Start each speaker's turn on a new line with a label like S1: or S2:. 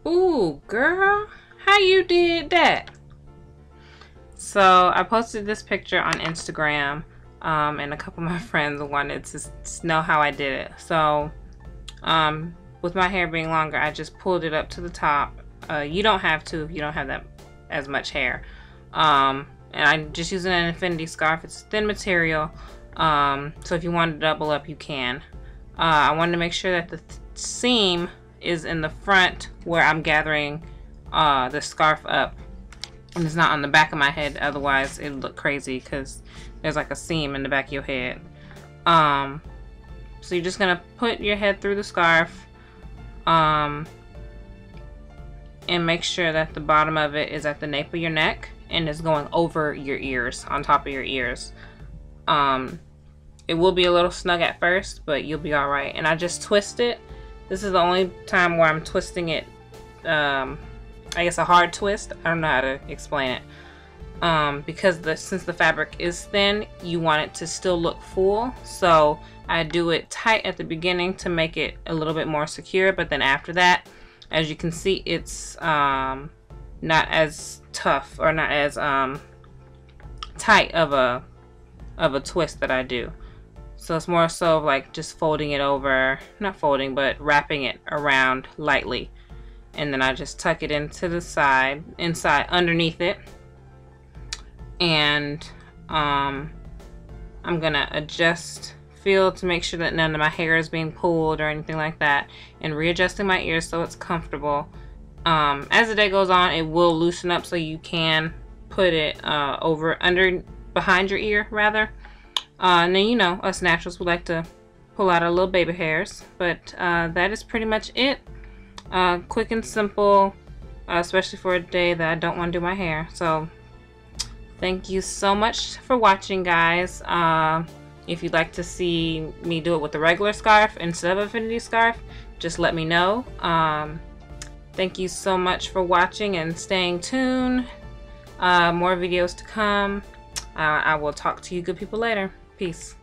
S1: Ooh, girl, how you did that? So I posted this picture on Instagram, and a couple of my friends wanted to know how I did it. So with my hair being longer, I just pulled it up to the top. You don't have to if you don't have that as much hair. And I'm just using an infinity scarf. It's thin material, so if you want to double up, you can. I wanted to make sure that the seam is in the front where I'm gathering the scarf up, and it's not on the back of my head, otherwise it'll look crazy because there's like a seam in the back of your head. So you're just gonna put your head through the scarf, and make sure that the bottom of it is at the nape of your neck and is going over your ears, on top of your ears. It will be a little snug at first, but you'll be all right. And I just twist it. This is the only time where I'm twisting it, I guess a hard twist. I don't know how to explain it. Because since the fabric is thin, you want it to still look full. So I do it tight at the beginning to make it a little bit more secure, but then after that, as you can see, it's not as tough or not as tight of a twist that I do. So it's more so like just folding it over, not folding, but wrapping it around lightly. And then I just tuck it into the side, inside, underneath it. And I'm gonna adjust, feel to make sure that none of my hair is being pulled or anything like that, and readjusting my ears so it's comfortable. As the day goes on, it will loosen up, so you can put it behind your ear rather. And then, you know, us naturals would like to pull out our little baby hairs, but that is pretty much it. Quick and simple, especially for a day that I don't want to do my hair. So thank you so much for watching, guys. If you'd like to see me do it with the regular scarf instead of infinity scarf, just let me know. Thank you so much for watching and staying tuned. More videos to come. I will talk to you good people later. Peace.